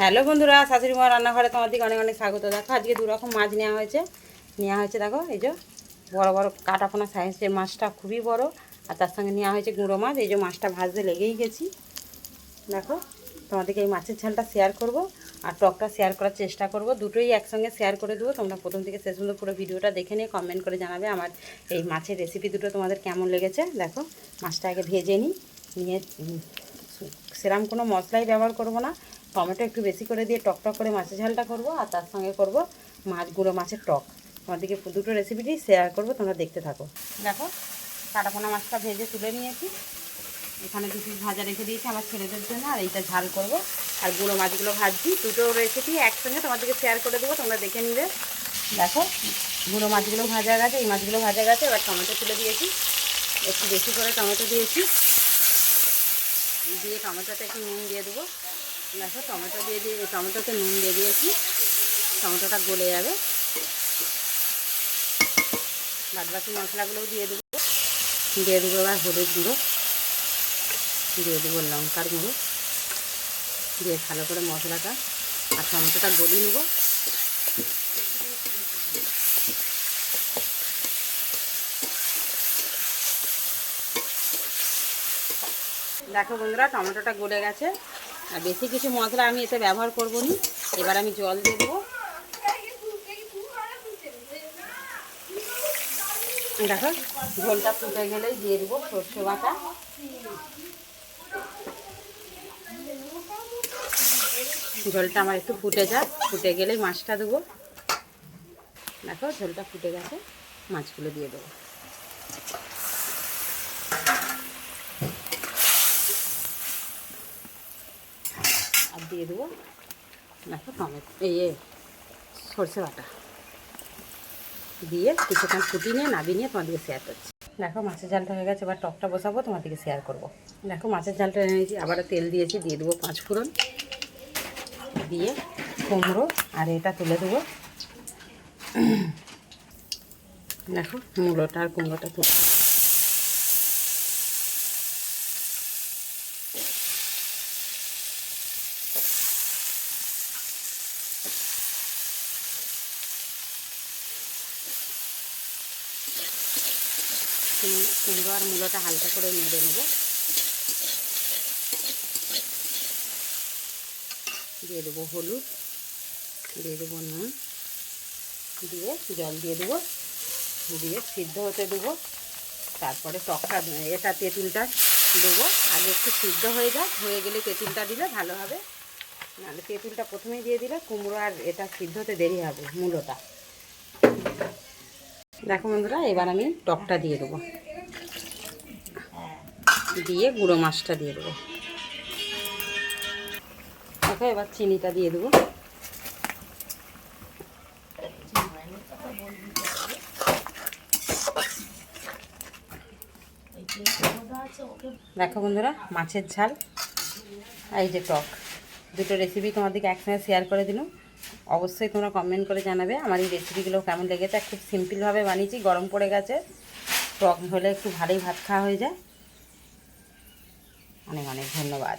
Hello বন্ধুরা, শাশুড়ি মা রান্নাঘরে তোমাদেরকে অনেক অনেক স্বাগত। দেখো আজকে দু রকম মাছ নেওয়া হয়েছে। দেখো এই যে বড় বড় কাটাপোনা সাইজের মাছটা খুবই বড়, আর তার সঙ্গে নেওয়া হয়েছে গুঁড়ো মাছ। এই যে মাছটা ভাজতে লেগেই গেছি। দেখো তোমাদেরকে এই মাছের ঝালটা শেয়ার করব আর টকটা শেয়ার করার চেষ্টা করব, দুটোই একসঙ্গে শেয়ার করে দেবো। তোমরা প্রথম থেকে শেষ পর্যন্ত পুরো ভিডিওটা দেখে নিয়ে কমেন্ট করে জানাবে আমার এই মাছের রেসিপি দুটো তোমাদের কেমন লেগেছে। দেখো মাছটা আগে ভেজে নিয়ে সেরকম কোনো মশলাই ব্যবহার করব না, টমেটো একটু বেশি করে দিয়ে টক করে মাছের ঝালটা করব, আর তার সঙ্গে করব গুঁড়ো মাছের টক। তোমাদেরকে দুটো রেসিপিটি শেয়ার করব, তোমরা দেখতে থাকো। দেখো কাটাপোনা মাছটা ভেজে তুলে নিয়েছি, এখানে দু পিস ভাজা রেখে দিয়েছি আমার ছেলেদের জন্য, আর এইটা ঝাল করব। আর গুঁড়ো মাছগুলো ভাজছি, দুটো রেসিপি একসঙ্গে তোমাদেরকে শেয়ার করে দেবো, তোমরা দেখে নিবে। দেখো গুঁড়ো মাছগুলো ভাজা গেছে, এই মাছগুলো ভাজা গেছে। এবার টমেটো তুলে দিয়েছি, একটু বেশি করে টমেটো দিয়েছি, দিয়ে টমেটোতে একটু নুন দিয়ে দেবো। দেখো টমেটোতে নুন দিয়ে দিয়েছি, টমেটোটা গলে যাবে। বাদবাকি মশলাগুলোও দিয়ে দেবো এবার হলুদ গুঁড়ো দিয়ে দেবো, লঙ্কার গুঁড়ো দিয়ে ভালো করে মশলাটা আর টমেটোটা গলিয়ে নেব। দেখো বন্ধুরা টমেটোটা গলে গেছে, আর বেশি কিছু মশলা আমি এতে ব্যবহার করব না। এবার আমি জল দিয়ে দেবো। দেখো ঝোলটা ফুটে গেলেই দিয়ে দেবো সর্ষে বাটা। ঝোলটা আমার একটু ফুটে গেলেই মাছটা দেবো। দেখো ঝোলটা ফুটে গেছে, মাছগুলো দিয়ে দেবো। আর দিয়ে দেবো দেখো টমেটো সর্ষে বাটা দিয়ে কিছুক্ষণ ফুটিয়ে নিয়ে নাবিয়ে নিয়ে তোমাদেরকে শেয়ার করছি। দেখো মাছের ঝালটা হয়ে গেছে, এবার টকটা বসাবো, তোমাদেরকে শেয়ার করব। দেখো মাছের ঝালটা এনেছি, আবার তেল দিয়েছি, দিয়ে দেবো 5 ফোড়ন, দিয়ে কুমড়ো আর এটা তুলে দেবো। দেখো মূলোটা আর কুমড়োটা তুলে কুমড়ো আর মূলোটা হালকা করে নেড়ে নেবো। দিয়ে দেবো হলুদ, দিয়ে দেবো নুন, দিয়ে জল দিয়ে দেবো, দিয়ে সিদ্ধ হতে দেবো। তারপরে টকটা তেঁতুলটা দেবো। আগে একটু সিদ্ধ হয়ে গেলে তেঁতুলটা দিলে ভালো হবে, নাহলে তেঁতুলটা প্রথমেই দিয়ে দিলে কুমড়ো আর এটা সিদ্ধ হতে দেরি হবে, মূলোটা। দেখো বন্ধুরা এবার আমি টকটা দিয়ে দেবো, দিয়ে গুঁড়ো মাছটা দিয়ে দেবো। দেখো এবার চিনিটা দিয়ে দেবো। দেখো বন্ধুরা মাছের ঝাল এই যে টক, দুটো রেসিপি তোমাদেরকে একসঙ্গে শেয়ার করে দিলাম। অবশ্যই তোমরা কমেন্ট করে জানাবে আমার এই রেসিপিগুলো কেমন লেগেছে। খুব সিম্পলভাবে বানিয়েছি, গরম পড়ে গেছে, টক হলে একটু ভালোই ভাত খাওয়া হয়ে যায়। অনেক অনেক ধন্যবাদ।